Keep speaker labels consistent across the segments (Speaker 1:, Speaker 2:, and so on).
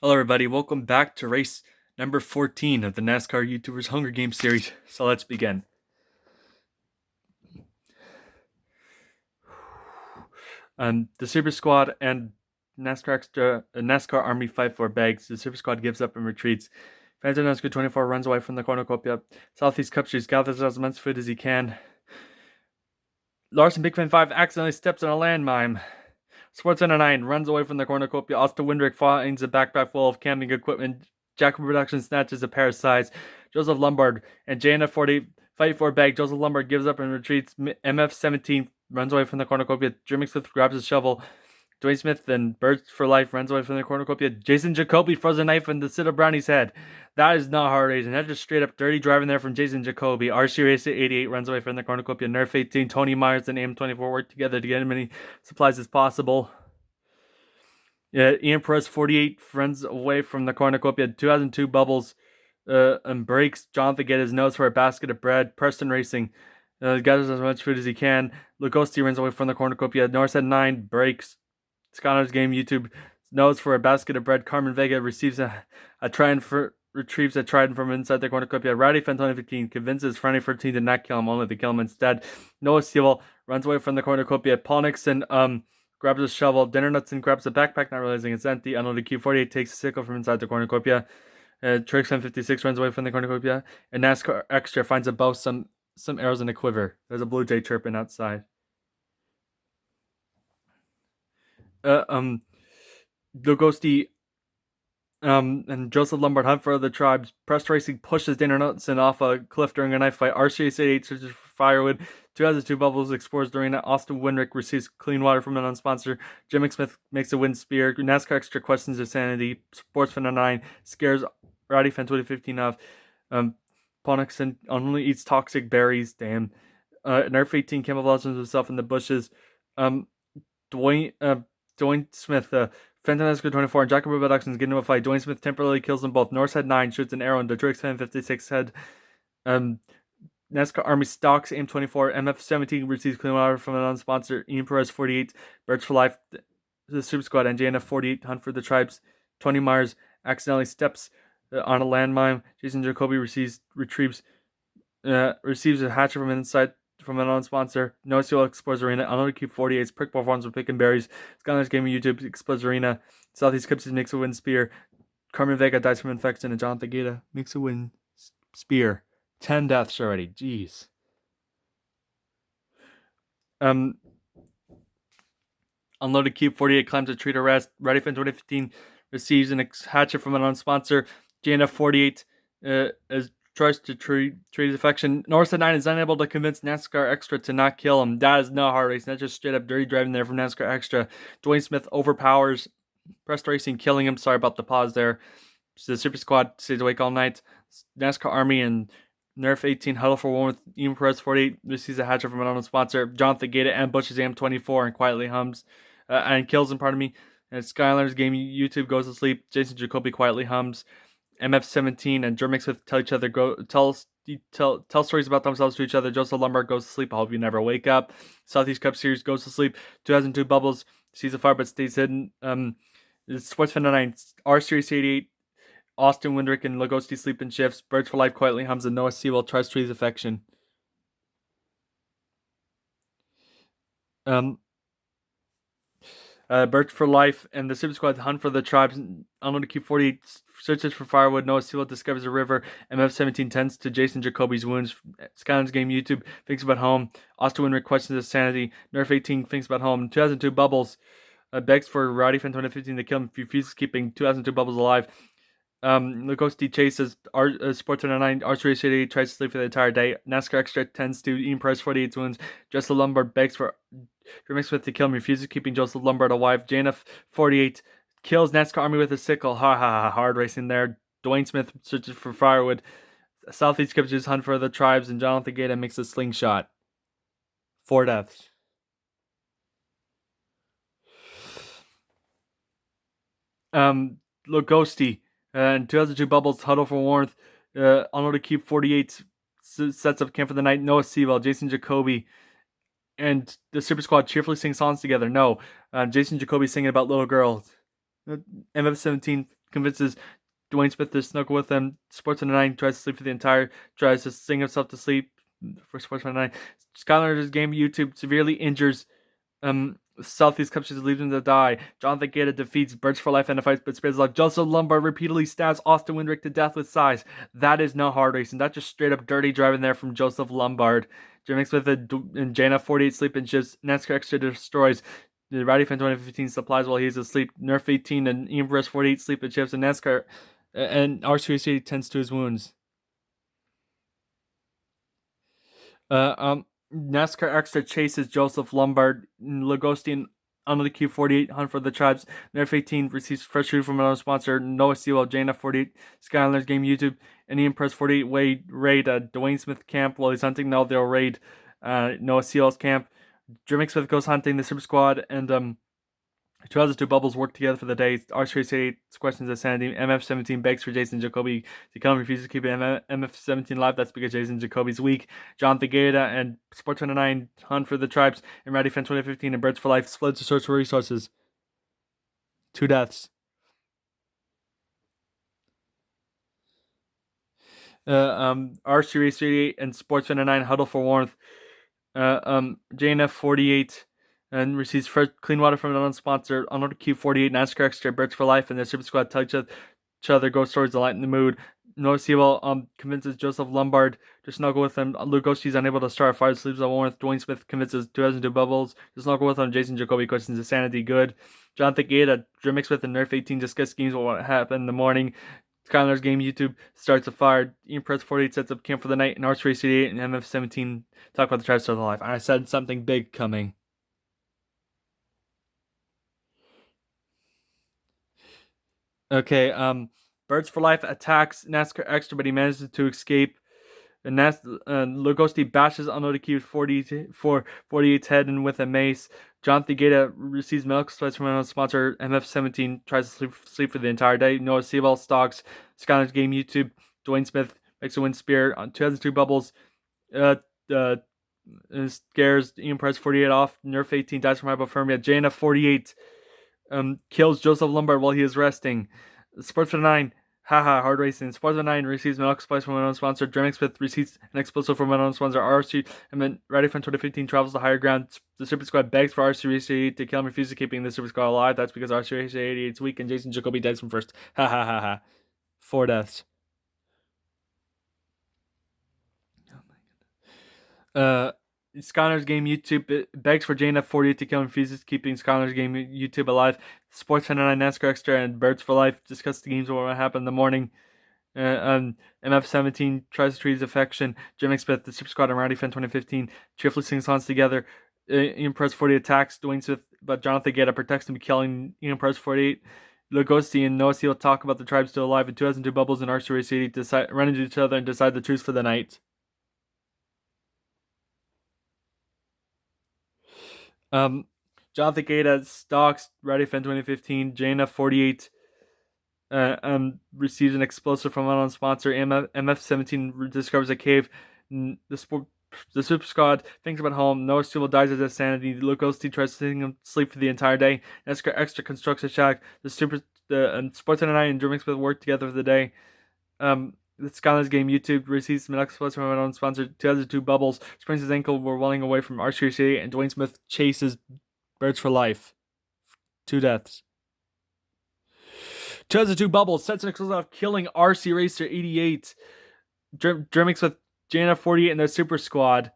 Speaker 1: Hello, everybody. Welcome back to race number 14 of the NASCAR YouTuber's Hunger Games series. So let's begin. The Super Squad and NASCAR Army fight for bags. The Super Squad gives up and retreats. Fans of NASCAR 24 runs away from the cornucopia. Southeast Cup Series gathers as much food as he can. Larson Big Fan 5 accidentally steps on a landmine. Sportscenter 9 runs away from the cornucopia. Austin Windrick finds a backpack full of camping equipment. Jacob Production snatches a pair of sides. Joseph Lombard and JNF40 fight for a bag. Joseph Lombard gives up and retreats. MF17 runs away from the cornucopia. Jimmy Smith grabs his shovel. Dwayne Smith and Birds for Life runs away from the cornucopia. Jason Jacoby throws a knife into Sid Brownie's head. That is not hard racing. That's just straight up dirty driving there from Jason Jacoby. RC Race 88 runs away from the cornucopia. Nerf 18, Tony Myers, and AM24 work together to get as many supplies as possible. Ian Perez 48 runs away from the cornucopia. 2002 Bubbles and breaks. Jonathan get his nose for a basket of bread. Preston Racing gathers as much food as he can. Lugosi runs away from the cornucopia. Northside 9 breaks. Skylar's Game YouTube nose for a basket of bread. Carmen Vega receives retrieves a trident from inside the cornucopia. Rowdy Fan 2015 convinces Friday 13 to not kill him, only to kill him instead. Noah Steele runs away from the cornucopia. Paul Nixon grabs a shovel. Dinner Nutson grabs the backpack, not realizing it's empty. Unloaded Q48 takes a sickle from inside the cornucopia. Trix 56 runs away from the cornucopia. And NASCAR Extra finds a bow, some arrows in a quiver. There's a blue jay chirping outside. Lugosi and Joseph Lombard hunt for other tribes. Press Racing pushes Dana Knutson off a cliff during a knife fight. RCA 88 searches for firewood. 2002 Bubbles explores the arena. Austin Winrick receives clean water from an unsponsor. Jimmy Smith makes a wind spear. NASCAR Extra questions his sanity. Sportsman 9 scares Rowdy Fan 2015 off. Ponixon only eats toxic berries. Damn. Nerf 18 camouflages himself in the bushes. Dwayne Smith, Fantastic 24 and Jacob Productions get into a fight. Dwayne Smith temporarily kills them both. Northside 9 shoots an arrow into Trix Fan 56 head. NASCAR Army stocks Aim 24. MF17 receives clean water from an unsponsored. Ian Perez 48. Birds for Life, the Super Squad, and JNF 48 hunt for the tribes. Tony Myers accidentally steps on a landmine. Jason Jacoby receives a hatchet from inside from an non-sponsor. No Seal explores arena. Unloaded Cube 48's prick performs with picking berries. Skylar's Gaming YouTube explodes arena. Southeast Kipsies makes a wind spear. Carmen Vega dies from infection, and Jonathan Gata makes a wind spear. 10 deaths already. Jeez. Unloaded Cube 48 climbs a tree to rest. Ready for 2015 receives an hatchet from a non-sponsor. JNF 48 tries to treat his affection. Northside 9 is unable to convince NASCAR Extra to not kill him. That is no hard racing. That's just straight up dirty driving there from NASCAR Extra. Dwayne Smith overpowers Prest Racing, killing him. Sorry about the pause there. So the Super Squad stays awake all night. NASCAR Army and Nerf 18 huddle for one with Ian Perez 48 receives a hatchet from an unknown sponsor. Jonathan Gata ambushes AM24 and quietly hums and kills him, pardon me. And Skylar's Game YouTube goes to sleep. Jason Jacoby quietly hums. MF17 and Jermix Smith tell each other tell stories about themselves to each other. Joseph Lombard goes to sleep. I hope you never wake up. Southeast Cup Series goes to sleep. 2002 Bubbles sees a fire but stays hidden. Sportsman 9 R Series 88. Austin Windrick and Lugosi sleep in shifts. Birds for Life quietly hums and Noah Sewell tries to his affection. Birds for Life and the Super Squad hunt for the tribes. Unloaded Q40 searches for firewood. Noah Sewell discovers a river. MF17 tends to Jason Jacoby's wounds. Skyland's Game YouTube thinks about home. Austin Winrick questions his sanity. Nerf 18 thinks about home. 2002 Bubbles begs for Rowdy Fan 2015 to kill him. Refuses keeping 2002 Bubbles alive. Lugosi chases Sports 9. Archery City tries to sleep for the entire day. NASCAR Extra tends to Ian Price 48 wounds. Joseph Lombard begs for Jermaine Smith to kill him. Refuses keeping Joseph Lombard alive. JNF 48 kills NASCAR Army with a sickle. Ha ha ha. Hard racing there. Dwayne Smith searches for firewood. Southeast Kipsies hunt for the tribes, and Jonathan Gata makes a slingshot. 4 deaths. Lugosi and 2002 Bubbles huddle for warmth. Unloaded Cube 48 sets up camp for the night. Noah Sewell, Jason Jacoby, and the Super Squad cheerfully sing songs together. No, Jason Jacoby singing about little girls. MF17 convinces Dwayne Smith to snuggle with him. Sports 9 tries to sleep for the entire, tries to sing himself to sleep for Sports 9. Skylar's game YouTube severely injures Southeast Cup leaves him to die. Jonathan Gaeta defeats Birds for Life and fights but spares life. Joseph Lombard repeatedly stabs Austin Windrick to death with size. That is not hard racing. That's just straight up dirty driving there from Joseph Lombard. Jim Smith and Jana 48 sleep and shifts. NASCAR Extra destroys the Rowdy Fan 2015 supplies while he's asleep. Nerf 18 and Ian Perez 48 sleep and shifts. And NASCAR and R3C tends to his wounds. NASCAR Extra chases Joseph Lombard. Lugosi and under the Q48 hunt for the tribes. Nerf 18 receives fresh food from another sponsor. Noah Sewell, Jana 48, Skylanders Game YouTube, and Ian Press 48 raid Dwayne Smith camp while he's hunting. Now they'll raid Noah Sewell's camp. Jimmy Smith goes hunting the Super Squad, and 2002 Bubbles work together for the day. R388 questions of sanity. MF17 begs for Jason Jacoby. Declan refuses to keep MF17 live. That's because Jason Jacoby's weak. Jonathan Gaeta and Sport 29 hunt for the tribes. And Rowdy Fan 2015 and Birds for Life splits to search for resources. 2 deaths. R388 and Sports 29 huddle for warmth. JNF 48 and receives fresh clean water from an unsponsor. Another Q48 NASCAR Extra Birds for Life and their Super Squad tell each other ghost stories to lighten the mood. Noah Sewell convinces Joseph Lombard to snuggle with him. Lugosi is unable to start a fire, sleeps on warmth. Dwayne Smith convinces 2002 Bubbles to snuggle with him. Jason Jacoby questions his sanity. Good. Jonathan Gaeta, Jim Smith, and Nerf 18 discuss schemes what will happen in the morning. Skylar's game YouTube starts a fire. Ian Press 48 sets up camp for the night. And R388 and MF17 talk about the tribes of life. I said something big coming. Okay, Birds for Life attacks NASCAR Extra, but he manages to escape. And Lugosi bashes Unloaded Q 48's head and with a mace. Jonathan Gaeta receives medical supplies from another sponsor. MF17 tries to sleep for the entire day. Noah Sewell stalks Skylanders Game YouTube. Dwayne Smith makes a wind spear on 2002 Bubbles. Scares Ian Price 48 off. Nerf 18 dies from hypothermia. JNF 48 kills Joseph Lombard while he is resting. Sports 9, haha, hard racing. Sports 9 receives medical supplies from an unknown sponsor. Jeremy Smith receives an explosive from an unknown sponsor. RC, and then Rowdy Fan 2015 travels to higher ground. The Super Squad begs for RC88 to kill him, refuses keeping the Super Squad alive. That's because RC88 is weak and Jason Jacoby dies from first. Ha ha ha ha. 4 deaths. Skylar's Game YouTube begs for JNF 48 to kill and refuses keeping Skylar's Game YouTube alive. Sports 29 NASCAR Extra and Birds for Life discuss the games what will happen in the morning. MF17 tries to treat his affection. Jim Smith, the Super Squad, and Rowdy Fan 2015 cheerfully sing songs together. Ian Press 48 attacks Dwayne Smith, but Jonathan Gaeta protects him, killing Ian Press 48. Lugosi and Noah Seal talk about the tribe still alive. In 2002, Bubbles and R388 run into each other and decide the truce for the night. Jonathan Gaeta stalks Rowdy Fan 2015. JNF 48 receives an explosive from an unknown sponsor. MF17 discovers a cave. The Super Squad thinks about home. Noah Sewell dies of insanity. Lugosi tries to sing him sleep for the entire day. NASCAR Extra constructs a shack. The Sports 99 and Jeremy Smith work together for the day. The Skylanders Game YouTube receives medical supplies from our own sponsor. 2002 Bubbles sprains his ankle while running away from RC88, and Dwayne Smith chases Birds for Life. 2 deaths. 2002 Bubbles sets an explosive off, killing RC Racer 88. Jeremy Smith, JNF 48, and their Super Squad.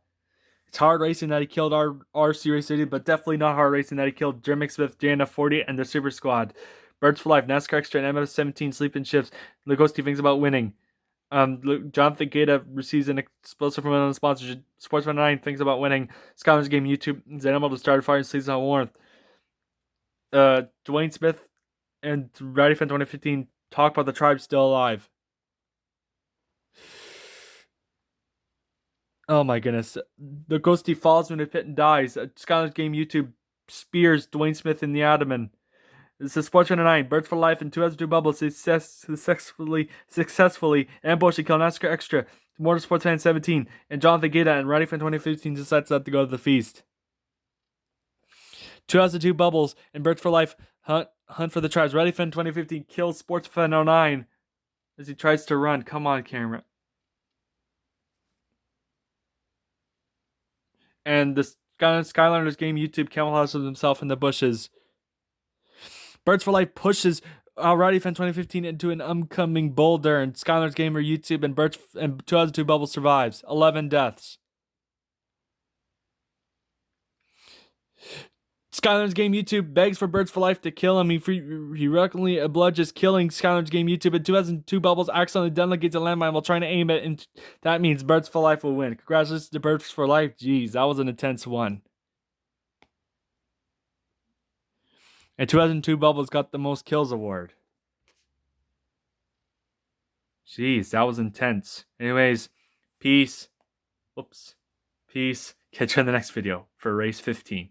Speaker 1: It's hard racing that he killed RC Racer 88, but definitely not hard racing that he killed Jeremy Smith, JNF 48, and their Super Squad. Birds for Life, NASCAR Extra, and MF17 sleep in shifts. Lugosi thinks about winning. Jonathan Gaeta receives an explosive from another sponsor. Sports 9 thinks about winning. Skylanders Game YouTube is unable to start a fire and sleeps on warmth. Dwayne Smith and Rowdy Fan 2015 talk about the tribe still alive. Oh my goodness. The ghosty falls into a pit and dies. Skylanders Game YouTube spears Dwayne Smith in the abdomen. This is Sports 29, Birds for Life, and 2002 Bubbles successfully ambush and kill NASCAR Extra, Motorsports Fan 17, and Jonathan Gaeta and Rowdy Fan 2015 decides not to go to the feast. 2002 Bubbles and Birds for Life Hunt for the Tribes. ReadyFin 2015 kills SportsFan09 as he tries to run. Come on, camera. And the Skylanders game YouTube camouflages himself in the bushes. Birds for Life pushes ReadyFan 2015 into an oncoming boulder, and Skylanders Gamer YouTube and 2002 Bubble survives. 11 deaths. Skylanders Game YouTube begs for Birds for Life to kill him. He reluctantly obliges, killing Skylanders Game YouTube. In 2002, Bubbles accidentally delegates a landmine while trying to aim it, and that means Birds for Life will win. Congratulations to Birds for Life. Jeez, that was an intense one. And 2002, Bubbles got the most kills award. Jeez, that was intense. Anyways, peace. Whoops. Peace. Catch you in the next video for race 15.